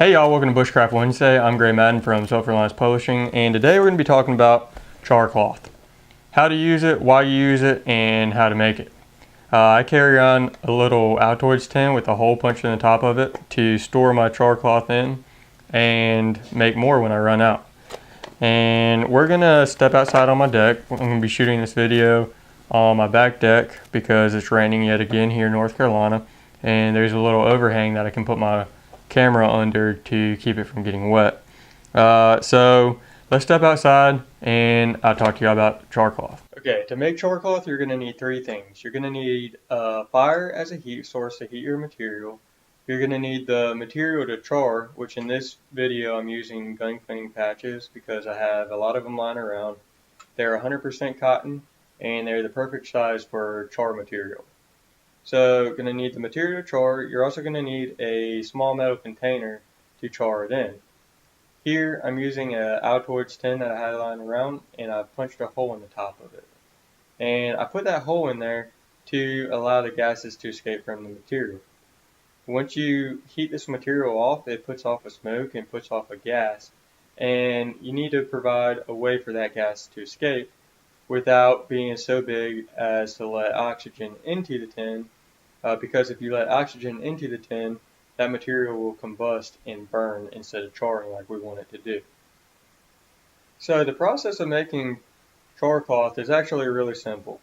Hey y'all, welcome to Bushcraft Wednesday. I'm Gray Madden from Self-Reliance Publishing, and today we're going to be talking about char cloth. How to use it, why you use it, and how to make it. I carry on a little Altoids tin with a hole punched in the top of it to store my char cloth in and make more when I run out. And we're going to step outside on my deck. I'm going to be shooting this video on my back deck because it's raining yet again here in North Carolina, and there's a little overhang that I can put my camera under to keep it from getting wet. So let's step outside and I'll talk to you about char cloth. Okay, to make char cloth you're going to need three things. You're going to need fire as a heat source to heat your material. You're going to need the material to char, which in this video I'm using gun cleaning patches because I have a lot of them lying around. They're 100% cotton and they're the perfect size for char material. So you're going to need the material to char. You're also going to need a small metal container to char it in. Here I'm using an Altoids tin that I had lying around, and I punched a hole in the top of it. And I put that hole in there to allow the gases to escape from the material. Once you heat this material off, it puts off a smoke and puts off a gas, and you need to provide a way for that gas to escape without being so big as to let oxygen into the tin, because if you let oxygen into the tin, that material will combust and burn instead of charring like we want it to do. So the process of making char cloth is actually really simple.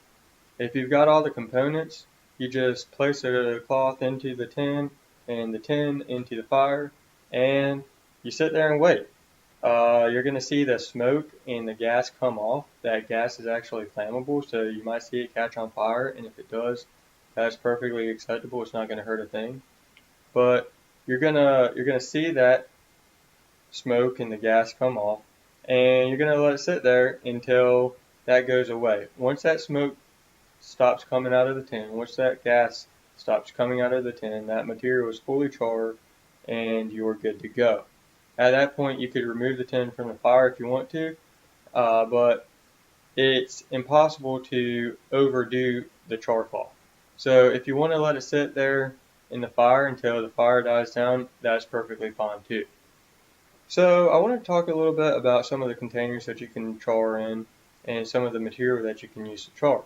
If you've got all the components, you just place the cloth into the tin and the tin into the fire, and you sit there and wait. You're going to see the smoke and the gas come off. That gas is actually flammable, so you might see it catch on fire, and if it does, that's perfectly acceptable. It's not going to hurt a thing. But you're gonna see that smoke and the gas come off, and you're gonna let it sit there until that goes away. Once that smoke stops coming out of the tin, once that gas stops coming out of the tin, that material is fully charred and you're good to go. At that point, you could remove the tin from the fire if you want to, but it's impossible to overdo the char cloth. So if you want to let it sit there in the fire until the fire dies down, that's perfectly fine too. So I want to talk a little bit about some of the containers that you can char in and some of the material that you can use to char.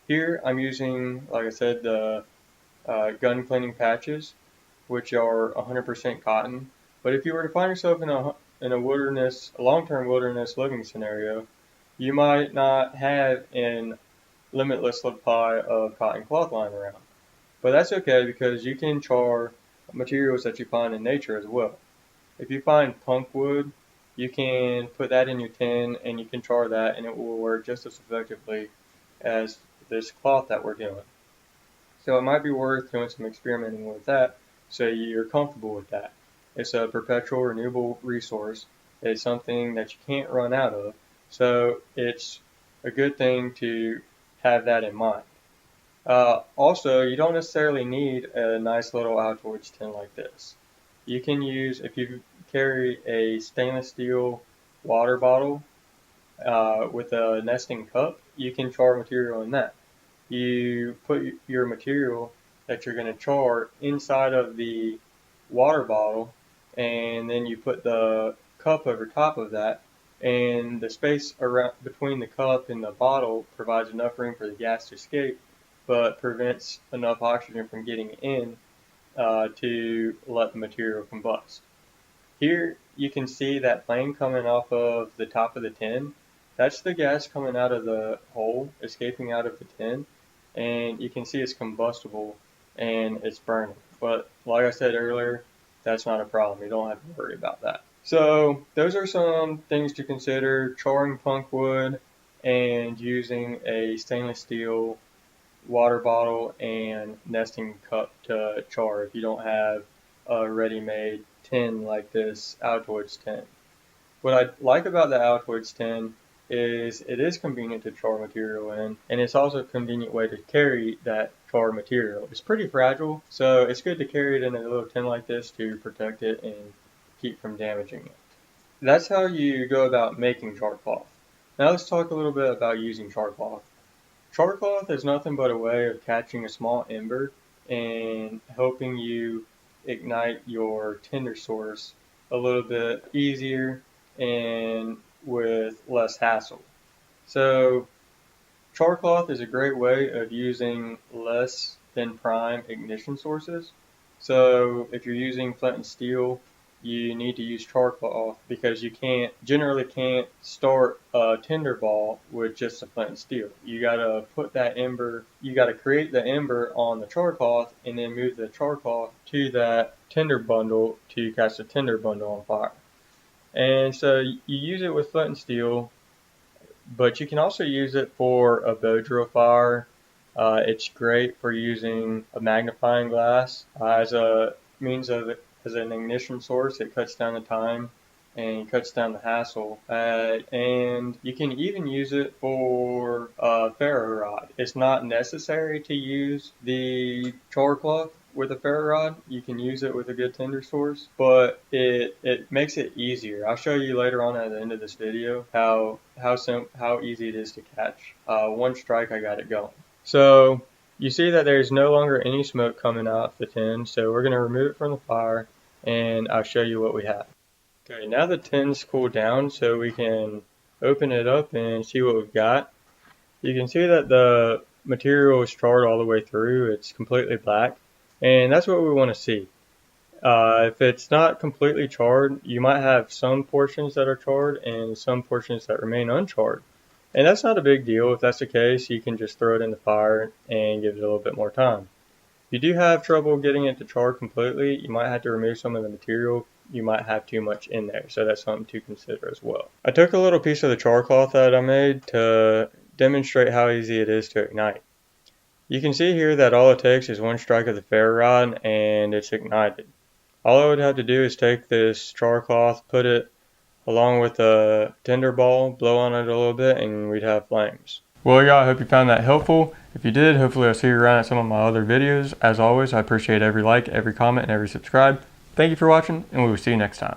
Here I'm using, like I said, the gun cleaning patches, which are 100% cotton. But if you were to find yourself in a long-term wilderness living scenario, you might not have an limitless supply of cotton cloth lying around. But that's okay because you can char materials that you find in nature as well. If you find punk wood, you can put that in your tin and you can char that and it will work just as effectively as this cloth that we're doing. So it might be worth doing some experimenting with that so you're comfortable with that. It's a perpetual renewable resource. It's something that you can't run out of. So it's a good thing to have that in mind. Also, you don't necessarily need a nice little Altoids tin like this. You can use, if you carry a stainless steel water bottle with a nesting cup, you can char material in that. You put your material that you're going to char inside of the water bottle, and then you put the cup over top of that, and the space around between the cup and the bottle provides enough room for the gas to escape, but prevents enough oxygen from getting in to let the material combust. Here you can see that flame coming off of the top of the tin. That's the gas coming out of the hole, escaping out of the tin, and you can see it's combustible and it's burning. But like I said earlier, that's not a problem. You don't have to worry about that. So those are some things to consider: charring punk wood and using a stainless steel water bottle and nesting cup to char if you don't have a ready-made tin like this Altoids tin. What I like about the Altoids tin is it is convenient to char material in, and it's also a convenient way to carry that char material. It's pretty fragile, so it's good to carry it in a little tin like this to protect it and keep from damaging it. That's how you go about making char cloth. Now let's talk a little bit about using char cloth. Char cloth is nothing but a way of catching a small ember and helping you ignite your tinder source a little bit easier and with less hassle. So char cloth is a great way of using less than prime ignition sources. So if you're using flint and steel, you need to use char cloth because you generally can't start a tinder ball with just a flint and steel. You gotta create the ember on the char cloth and then move the char cloth to that tinder bundle to catch the tinder bundle on fire. And so you use it with flint and steel, but you can also use it for a bow drill fire. It's great for using a magnifying glass as an ignition source. It cuts down the time and cuts down the hassle. And you can even use it for a ferro rod. It's not necessary to use the char cloth with a ferro rod. You can use it with a good tinder source, but it makes it easier. I'll show you later on at the end of this video how easy it is to catch. One strike, I got it going. So you see that there's no longer any smoke coming out of the tin, so we're going to remove it from the fire and I'll show you what we have. Okay, now the tin's cooled down, so we can open it up and see what we've got. You can see that the material is charred all the way through. It's completely black, and that's what we want to see. If it's not completely charred, you might have some portions that are charred and some portions that remain uncharred. And that's not a big deal. If that's the case, you can just throw it in the fire and give it a little bit more time. If you do have trouble getting it to char completely, you might have to remove some of the material. You might have too much in there, so that's something to consider as well. I took a little piece of the char cloth that I made to demonstrate how easy it is to ignite. You can see here that all it takes is one strike of the ferro rod and it's ignited. All I would have to do is take this char cloth, put it along with a tinder ball, blow on it a little bit, and we'd have flames. Well, y'all, I hope you found that helpful. If you did, hopefully I'll see you around at some of my other videos. As always, I appreciate every like, every comment, and every subscribe. Thank you for watching, and we will see you next time.